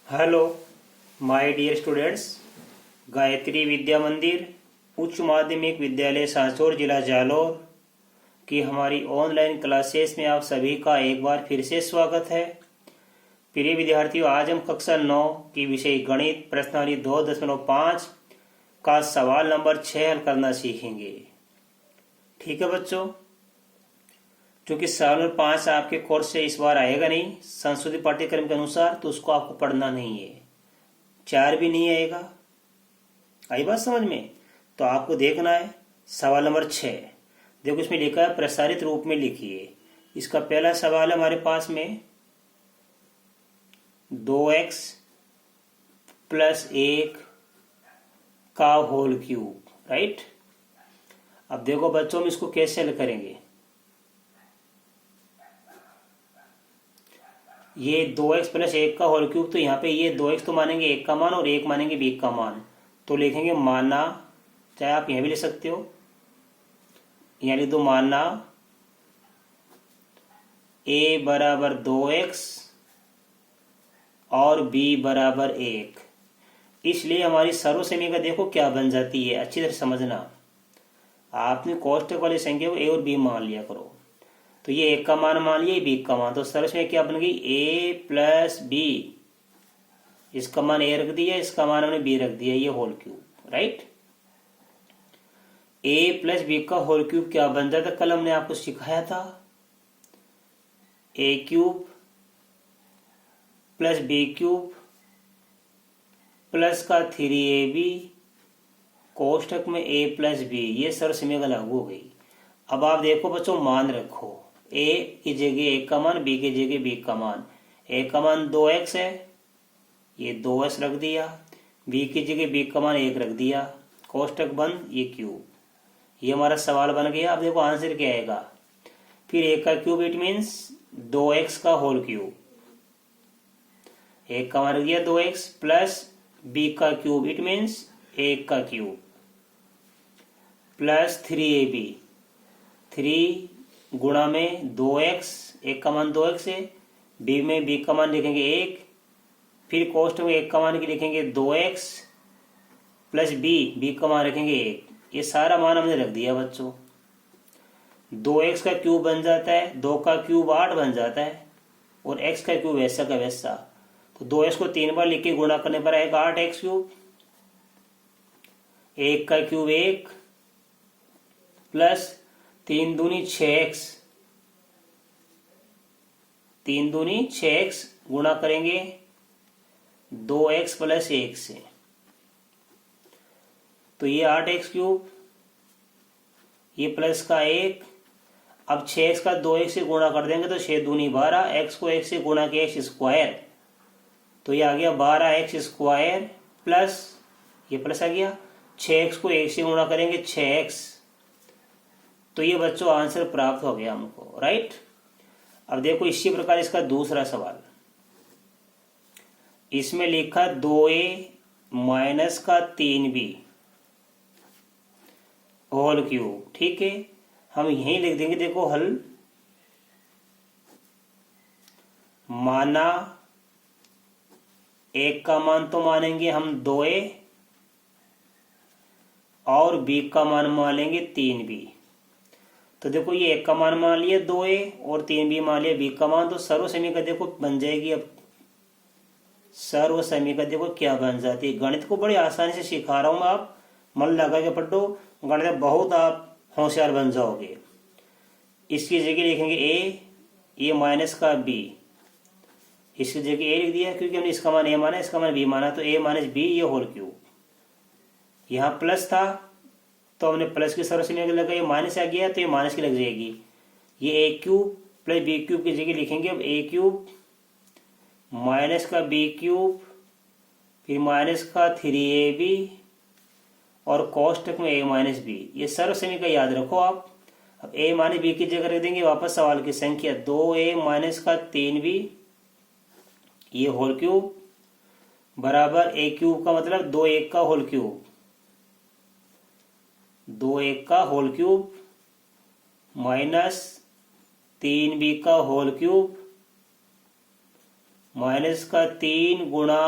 Hello my dear students. Gayatri Vidya Mandir उच्च माध्यमिक विद्यालय सांचौर जिला जालौर की हमारी ऑनलाइन क्लासेस में आप सभी का एक बार फिर से स्वागत है। प्रिय विद्यार्थियों, आज हम कक्षा 9 की विषय गणित प्रश्नावली 2.5 का सवाल नंबर 6 हल करना सीखेंगे। ठीक है बच्चों, क्योंकि सवाल नंबर 5 आपके कोर्स से इस बार आएगा नहीं संशोधित पाठ्यक्रम के अनुसार, तो उसको आपको पढ़ना नहीं है। 4 भी नहीं आएगा। आई बात समझ में? तो आपको देखना है सवाल नंबर 6। देखो इसमें लिखा है, प्रसारित रूप में लिखिए। इसका पहला सवाल है हमारे पास में 2x + 1 का होल क्यूब, राइट। अब देखो बच्चों, हम इसको कैसे हल करेंगे। ये 2x + 1 का होल क्यूब, तो यहाँ पे ये 2x तो मानेंगे 1 का मान और 1 मानेंगे b का मान, तो लिखेंगे माना, चाहे आप यहाँ भी लिख सकते हो, यहाँ लिख दो माना a = 2x और b = 1। इसलिए हमारी सर्वसमीकरण देखो क्या बन जाती है, अच्छी तरह समझना। आपने कोष्ठक वाली संख्या को a और b मान लिया करो, तो ये 1 का मान लिया, ये b का मान, तो सरस में क्या बन गई a + b। इसका मान a रख दिया, इसका मान हमने b रख दिया, ये whole cube, right. a + b का होल क्यूब क्या बन जाता, कल हमने आपको सिखाया था। a³ + b³ प्लस का 3ab कोष्ठक में a + b, ये सरसमीकरण लागू हो गई। अब आप देखो बच्चों, मान रखो, a की जगह 1 का मान, b की जगह b का मान। a का मान 2x है, ये 2x रख दिया, b की जगह b का मान 1 रख दिया, कोष्ठक बंद, ये क्यूब। ये हमारा सवाल बन गया। अब देखो आंसर क्या आएगा। फिर 1 का क्यूब इट मीन्स 2x का होल क्यूब, 1 का मान रख दिया 2x, प्लस b का क्यूब इट मीन्स 1 का क्यूब, प्लस 3ab, 3 गुणा में 2x, 1 का मान 2x है, b में b का मान लिखेंगे 1, फिर कोष्ठक में 1 का मान की लिखेंगे 2x प्लस b का मान रखेंगे 1। ये सारा मान हमने रख दिया बच्चों। 2x का क्यूब बन जाता है, 2 का क्यूब 8 बन जाता है, और x का क्यूब वैसा का वैसा। तो 2x को 3 बार लिख के गुणा करने पर आएगा 8x³। 1 का क्यूब 1 प्लस 3 दूनी 6x, 3 दूनी 6x गुणा करेंगे 2x + 1 से, तो ये 8x³, ये प्लस का 1। अब 6x का 2x से गुणा कर देंगे तो 6 दूनी 12, x को 1 से गुणा किया x², तो ये आ गया 12x² प्लस, ये प्लस आ गया, 6x को 1 से गुणा करेंगे 6x, तो ये बच्चों आंसर प्राप्त हो गया हमको, राइट। अब देखो इसी प्रकार इसका दूसरा सवाल, इसमें लिखा 2a - 3b होल क्यूब, ठीक है। हम यहीं लिख देंगे, देखो हल, माना 1 का मान तो मानेंगे हम 2a और b का मान मान लेंगे 3b। तो देखो ये 1 का मान मान लिया 2a और 3b मान लिया b का मान, तो सर्वसमीकरण देखो बन जाएगी। अब सर्वसमीकरण देखो क्या बन जाती है। गणित को बड़ी आसानी से सिखा रहा हूं मैं, आप मन लगा के पढ़ो, गणित बहुत आप होशियार बन जाओगे। इसकी जगह लिखेंगे a, ये माइनस का b, इसकी जगह a लिख दिया क्योंकि हमने इसका मान a माना, इसका मान b माना, तो a - b ये होल क्यूब। यहाँ प्लस था तो हमने प्लस की सर्वसमीकरण लगा, ये माइनस आ गया तो ये माइनस की लग जाएगी। ये a³ + b³ की जगह लिखेंगे अब a³ - का b³, फिर माइनस का 3ab और कोष्ठक में a - b। ये सर्वसमीकरण याद रखो आप। अब a - b की जगह रख देंगे वापस सवाल की संख्या, 2a - का 3b ये होल क्यूब बराबर a³ का मतलब 2 1 का होल क्यूब, 2 1 का होल क्यूब माइनस 3b का होल क्यूब माइनस का 3 गुणा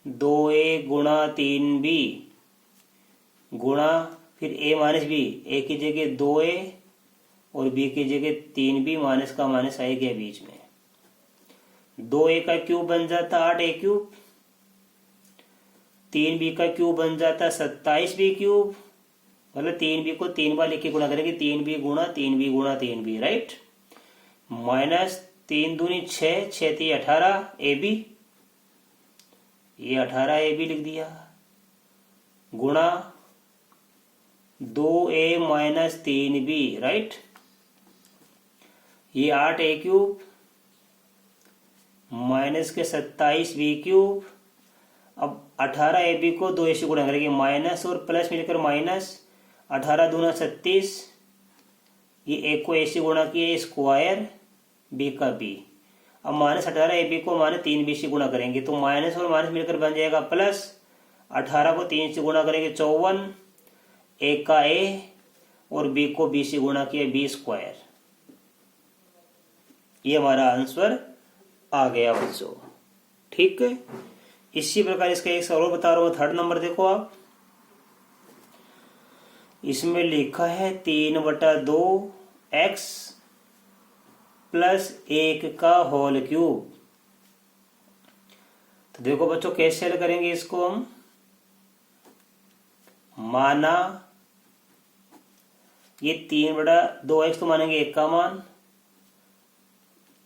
2a गुणा 3b गुणा फिर a माइनस बी, a की जगह 2a और b की जगह 3b, माइनस का माइनस आ गया बीच में। 2a का क्यूब बन जाता 8a क्यूब, 3b का क्यूब बन जाता 27b क्यूब, मतलब 3b को 3 बार लिख के गुणा करेंगे, 3b गुणा 3b गुणा 3b, राइट। माइनस 3 दूनी 6, 6 3 18 ab, ये 18 ab लिख दिया, गुणा 2a माइनस 3b, राइट। ये 8a क्यूब माइनस के 27b क्यूब। अब 18ab को 2a से गुणा करेंगे, माइनस और प्लस मिलकर माइनस, 18 दूना 36, ये a को a से गुणा किया स्क्वायर, b का b। अब माइनस 18ab को माइनस 3b से गुणा करेंगे तो माइनस और माइनस मिलकर बन जाएगा प्लस, 18 को 3 से गुणा करेंगे 54, a का a और b को b से गुणा किया b स्क्वायर। ये हमारा आंसर आ गया बच्चों, ठीक है। इसी प्रकार इसका एक सवाल बता रहा हूं, थर्ड नंबर देखो आप, इसमें लिखा है 3/2x प्लस 1 का होल क्यूब। तो देखो बच्चों कैसे हल करेंगे इसको हम। माना ये 3/2x तो मानेंगे 1 का मान,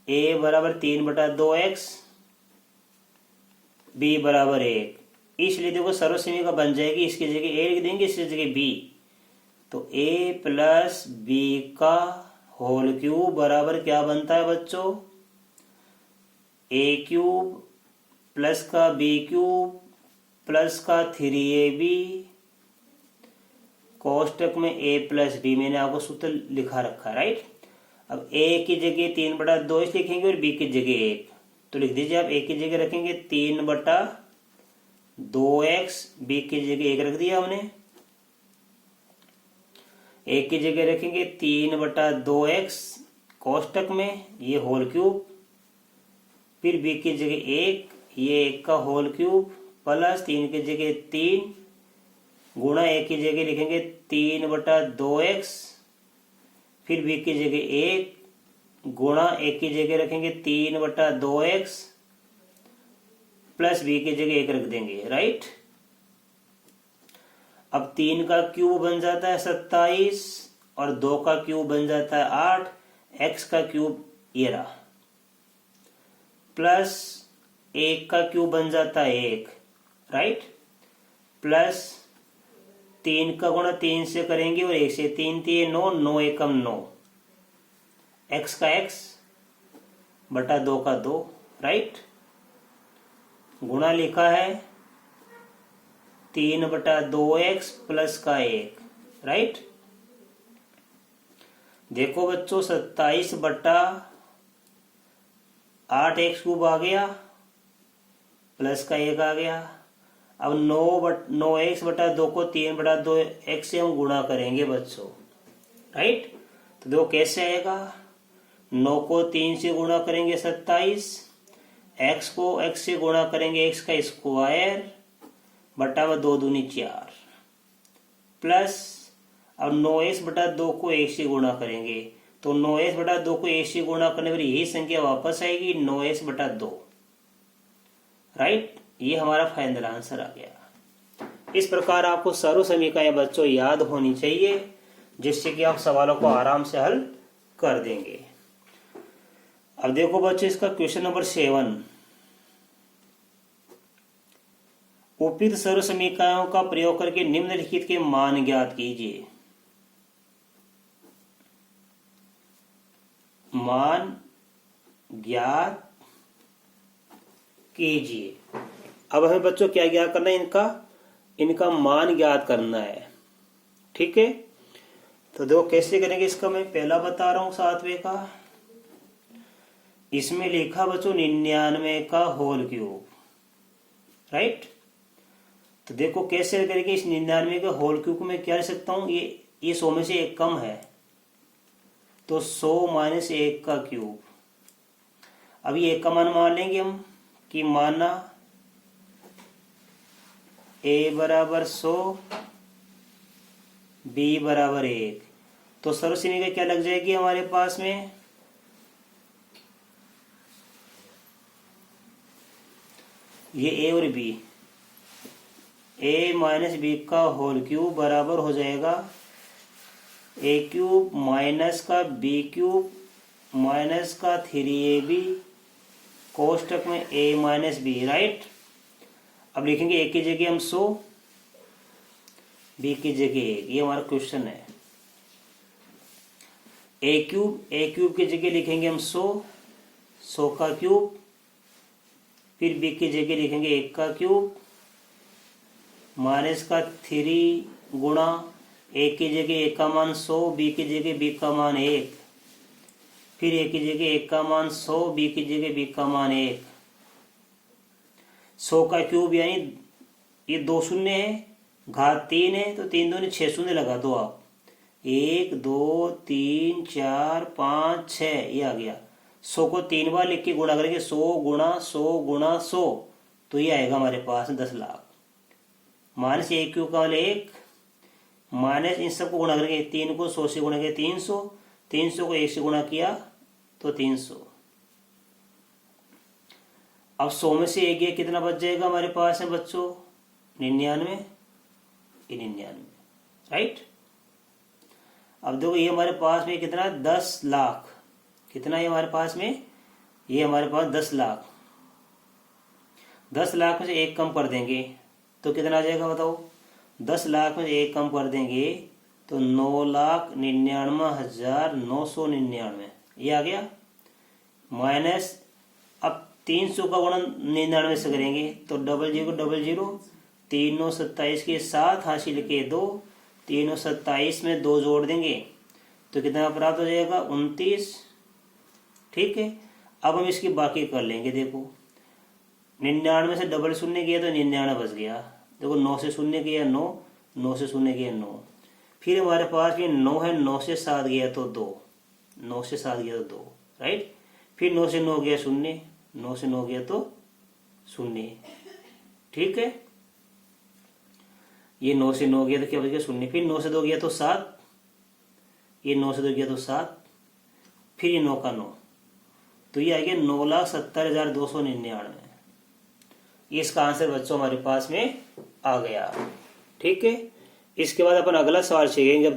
a बराबर 3/2x, b बराबर 1, इसलिए देखो सर्वसमी का बन जाएगी, इसकी जगह a लिख देंगे, इसकी जगह b, तो a प्लस b का होल क्यूब बराबर क्या बनता है बच्चों, a क्यूब प्लस का b क्यूब प्लस का 3ab, कोष्टक में a प्लस b, मैंने आपको सूत्र लिखा रखा है, राइट। अब a की जगह 3/2 लिखेंगे और b की जगह 1, तो लिख दीजिए आप, a की जगह रखेंगे 3/2x, b की जगह 1 रख दिया हमने, a की जगह रखेंगे 3/2x कोष्टक में, ये होल क्यूब, फिर b की जगह 1, ये 1 का होल क्यूब, प्लस 3 की जगह 3 गुणा a की जगह लिखेंगे 3/2x, फिर b की जगह 1 गुणा a की जगह रखेंगे 3/2x प्लस b की जगह 1 रख देंगे, राइट। अब 3 का क्यूब बन जाता है 27 और 2 का क्यूब बन जाता है 8, x का क्यूब ये रहा, प्लस 1 का क्यूब बन जाता है 1, राइट, प्लस 3 का गुणा 3 से करेंगे और 1 से, 3 3 9, 9 एकम 9, x का x बटा 2 का 2, राइट, गुणा लिखा है 3/2x प्लस का 1, राइट। देखो बच्चों 27/8x क्यूब आ गया प्लस का 1 आ गया। अब 9x बटा 2 को 3/2x से हम गुणा करेंगे बच्चों, राइट। तो देखो कैसे आएगा, 9 को 3 से गुणा करेंगे 27, x को x से गुणा करेंगे x का स्क्वायर बटा 2 दूनी 4, प्लस अब 9x बटा 2 को 1 से गुणा करेंगे तो 9x बटा 2 को 1 से गुणा करने पर यही संख्या वापस आएगी 9x बटा 2, राइट। ये हमारा फाइनल आंसर आ गया। इस प्रकार आपको सर्व समीकरण बच्चों याद होनी चाहिए, जिससे कि आप सवालों को आराम से हल कर देंगे। अब देखो बच्चों इसका क्वेश्चन नंबर 7, उपयुक्त सर्व समीकरणों का प्रयोग करके निम्नलिखित के मान ज्ञात कीजिए। मान ज्ञात कीजिए। अब हमें बच्चों क्या ज्ञात करना है, इनका मान ज्ञात करना है, ठीक है। तो देखो कैसे करेंगे इसका, मैं पहला बता रहा हूं 7वें का। इसमें लिखा बच्चों 99 का होल क्यूब, राइट। तो देखो कैसे करेंगे, इस 99 के होल क्यूब को मैं क्या लिख सकता हूं, ये 100 में से 1 कम है तो 100 - 1 का क्यूब। अब ये का मान मान लेंगे हम कि माना a बराबर 100 b बराबर 1, तो सर्वसमीकरण क्या लग जाएगी हमारे पास में, ये a और b, a माइनस बी का होल क्यूब बराबर हो जाएगा a क्यूब माइनस का b क्यूब माइनस का 3ab कोष्टक में a माइनस बी, राइट। अब लिखेंगे a की जगह हम 100, b की जगह 1, ये हमारा क्वेश्चन है। a क्यूब की जगह लिखेंगे हम 100 का क्यूब, फिर b की जगह लिखेंगे 1 का क्यूब माइनस का 3 गुणा a की जगह 1 का मान 100, b की जगह b का मान 1, फिर a की जगह 1 का मान 100, b की जगह b का मान 1। 100 का क्यूब यानी ये 2 शून्य है, घात 3 है, तो 3 दूनी 6 शून्य लगा दो आप, 1 2 3 4 5 6, ये आ गया। 100 को 3 बार लिख के गुणा करेंगे, 100 गुणा 100 गुणा 100, तो ये आएगा हमारे पास 10 लाख। माइनस a क्यूब का मान 1 माइनस इन सबको गुणा करेंगे, 3 को 100 से गुणा किया 300, 300 को 1 से गुणा किया तो 300। अब 100 में से 1 गया, कितना बच जाएगा हमारे पास है बच्चों, 99, 99, राइट। अब देखो ये हमारे पास में कितना 10 लाख, कितना है हमारे पास में, ये हमारे पास 10 लाख। 10 लाख में से 1 कम कर देंगे तो कितना आ जाएगा बताओ, 10 लाख में से 1 कम कर देंगे तो 9,99,999, ये आ गया। माइनस अब 300 का गुणन 99 से करेंगे तो 0000, 3 9 27 के 7 हासिल के 2, 3 27 में 2 जोड़ देंगे तो कितना प्राप्त हो जाएगा 29, ठीक है। अब हम इसकी बाकी कर लेंगे, देखो 99 से डबल शून्य गया तो 99 बच गया, देखो 9 से शून्य गया 9, 9 से शून्य गया 9, फिर हमारे पास ये 9 है, 9 से 7 गया तो 2, 9 से 7 गया तो 2, राइट। फिर 9 से 9 गया 0, 9 से 9 गया तो 0, ठीक है। ये 9 से 9 गया तो क्या बच गया 0, फिर 9 से 2 गया तो 7, ये 9 से 2 गया तो 7, फिर ये 9 का 9, तो ये आ गया 9,70,299। ये इसका आंसर बच्चों हमारे पास में आ गया, ठीक है। इसके बाद अपन अगला सवाल सीखेंगे।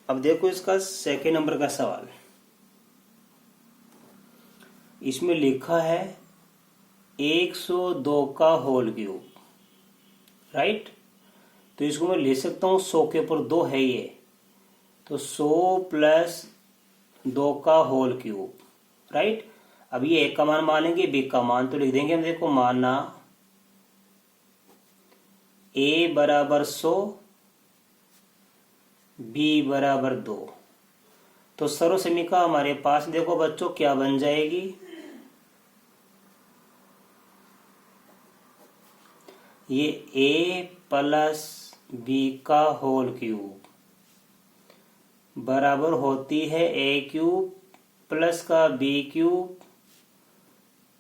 अब देखो इसका सेकेंड नंबर का सवाल, इसमें लिखा है 102 का होल क्यूब, राइट। तो इसको मैं ले सकता हूं 100 के ऊपर 2 है ये, तो 100 प्लस 2 का होल क्यूब, राइट। अब ये a का मान मान लेंगे, b का मान तो लिख देंगे हम, देखो माना a बराबर 100 b बराबर 2, तो सर्वसमीकरण हमारे पास देखो बच्चों क्या बन जाएगी, ये a प्लस b का होल क्यूब बराबर होती है a क्यूब प्लस का b क्यूब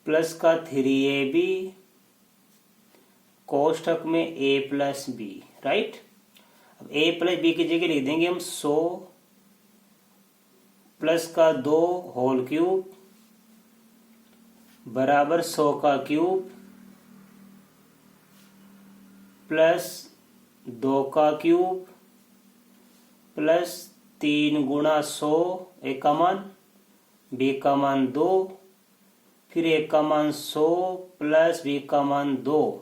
प्लस का 3ab कोष्ठक में a प्लस b, राइट। अब a प्लस b की जगह लिख देंगे हम 100 प्लस का 2 होल क्यूब बराबर 100 का क्यूब प्लस 2 का क्यूब प्लस 3 गुणा 100, a का मान b का मान 2, फिर a का मान 100 प्लस b का मान 2,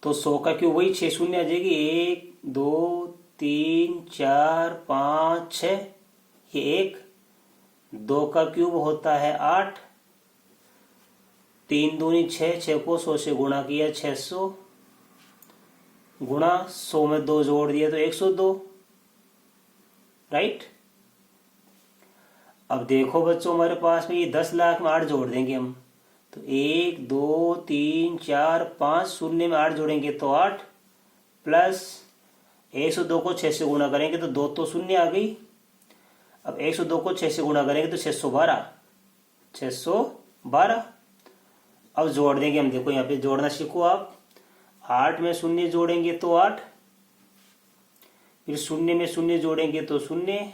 तो 100 का क्यूब वही 6 शून्य आ जाएगी, 1 2 3 4 5 6, ये 1, 2 का क्यूब होता है 8, 3 दूनी 6, 6 को 100 से गुणा किया 600, गुणा 100 में 2 जोड़ दिया तो 102, राइट। अब देखो बच्चों हमारे पास में ये 10 लाख में 8 जोड़ देंगे हम, तो 1 2 3 4 5 शून्य में 8 जोड़ेंगे तो 8 प्लस 102 को 6 से गुणा करेंगे तो 2 तो शून्य आ गई। अब 102 को 6 से गुणा करेंगे तो 612, 612। अब जोड़ देंगे हम, देखो यहाँ पे जोड़ना सीखो आप। 8 में शून्य जोड़ेंगे तो 8, फिर शून्य में शून्य जोड़ेंगे तो शून्य,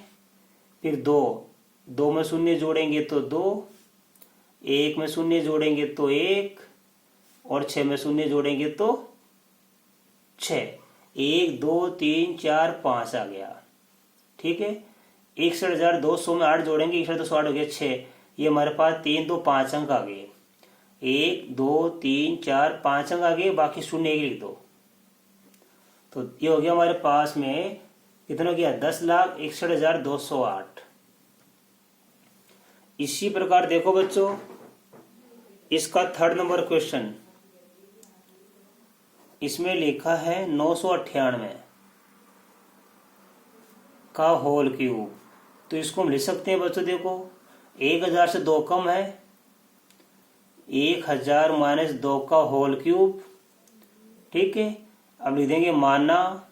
फिर 2 में शून्य जोड़ेंगे तो 2, 1 में शून्य जोड़ेंगे तो 1, और 6 में शून्य जोड़ेंगे तो 6। 1 2 3 4 5 आ गया, ठीक है। 61,200 में 8 जोड़ेंगे, 61,208 हो गया 6। ये हमारे पास 3 2 5 अंक आ गए, 1 2 3 4 5 अंक आ गए, बाकी शून्य एक लिख दो। तो ये हो गया हमारे पास में कितना हो गया, 10,61,208। इसी प्रकार देखो बच्चों, इसका 3rd नंबर क्वेश्चन, इसमें लिखा है 998 का होल क्यूब। तो इसको हम लिख सकते हैं बच्चों, देखो 1000 से 2 कम है, 1000 माइनस 2 का होल क्यूब, ठीक है। अब लिख देंगे माना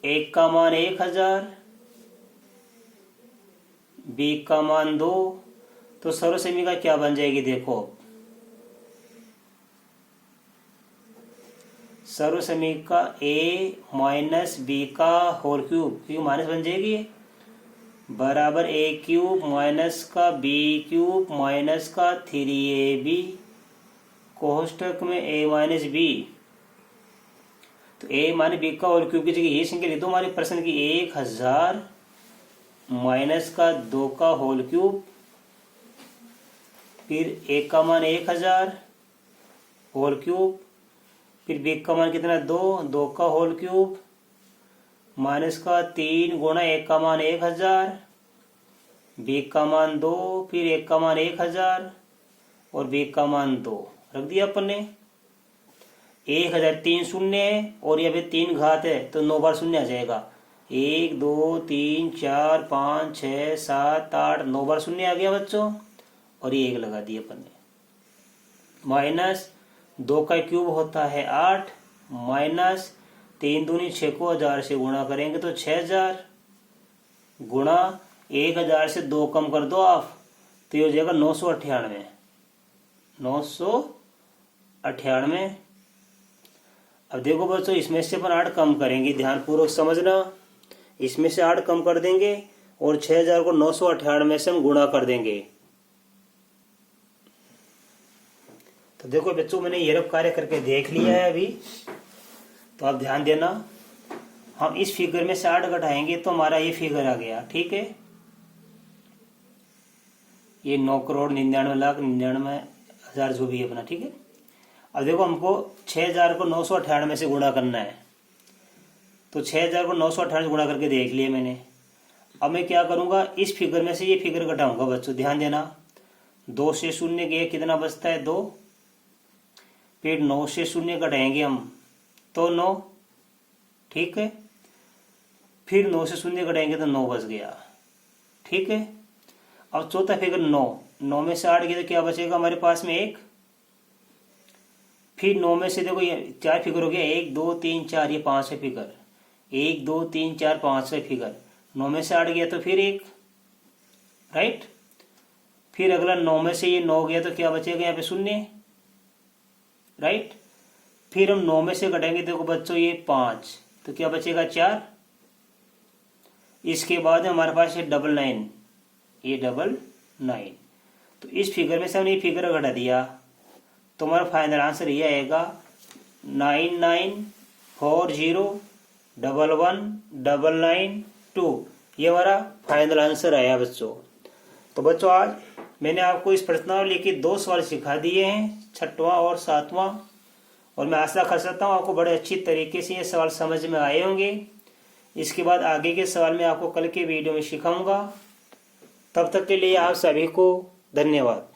1 का मान 1000, b का मान 2। तो सर्वसमीका क्या बन जाएगी, देखो सर्वसमीका a माइनस बी का होल क्यूब, क्योंकि माइनस बन जाएगी, बराबर a क्यूब माइनस का b क्यूब माइनस का 3ab कोष्टक में a माइनस बी। तो a माइनस बी का होल क्यूब की जगह ये संख्या लिख दो हमारे प्रश्न की, 1000 माइनस का 2 का होल क्यूब, फिर a का मान 1000 होल क्यूब, फिर b का मान कितना 2 का होल क्यूब, माइनस का 3 गुणा 1 का मान 1000, b का मान 2, फिर 1 का मान 1000 और b का मान 2 रख दिया अपन ने। 1000 3 शून्य है और यहाँ पे 3 घात है, तो 9 बार शून्य आ जाएगा। 1 2 3 4 5 6 7 8 9 बार शून्य आ गया बच्चों, और ये 1 लगा दिया अपन ने। माइनस 2 का क्यूब होता है 8, माइनस 3 दूनी 6 को 1000 से गुणा करेंगे तो 6000, गुणा 1000 से 2 कम कर दो आप, तो ये हो जाएगा 998, 998। अब देखो बच्चों, इसमें से अपन 8 कम करेंगे, ध्यानपूर्वक समझना। इसमें से 8 कम कर देंगे और 6000 को 998 से हम गुणा कर देंगे। तो देखो बच्चों, मैंने ये रब कार्य करके देख लिया है अभी, तो आप ध्यान देना। हम इस फिगर में से 8 घटाएंगे तो हमारा ये फिगर आ गया, ठीक है। ये 9,99,99,000 जो भी है अपना, ठीक है। अब देखो हमको 6000 को 998 से गुणा करना है, तो 6000 को 998 से गुणा करके देख लिया मैंने। अब मैं क्या करूंगा, इस फिगर में से ये फिगर घटाऊंगा बच्चों, ध्यान देना। 2 से 0 गए, कितना बचता है 2, फिर 9 से 0 घटाएंगे हम तो 9, ठीक है। फिर 9 से 0 घटाएंगे तो 9 बच गया, ठीक है। अब चौथा फिगर 9 में से 8 गए तो क्या बचेगा हमारे पास में 1। फिर 9 में से देखो ये 4 फिगर हो गया, 1 2 3 4, ये 5 फिगर, 1 2 3 4 5 फिगर। 9 में से 8 गया तो फिर 1, राइट। फिर अगला 9 में से ये 9 गया तो क्या बचेगा यहाँ पे 0, राइट। फिर हम 9 में से घटाएंगे, देखो बच्चों ये 5, तो क्या बचेगा 4। इसके बाद हमारे पास ये 99, ये 99। तो इस फिगर में से हमने ये फिगर घटा दिया, तो हमारा फाइनल आंसर ये आएगा 9940119992। ये हमारा फाइनल आंसर आया बच्चों। तो बच्चों, आज मैंने आपको इस प्रश्नावली के 2 सवाल सिखा दिए हैं, 6वां और 7वां, और मैं आशा कर सकता हूँ आपको बड़े अच्छी तरीके से ये सवाल समझ में आए होंगे। इसके बाद आगे के सवाल मैं आपको कल के वीडियो में सिखाऊंगा। तब तक के लिए आप सभी को धन्यवाद।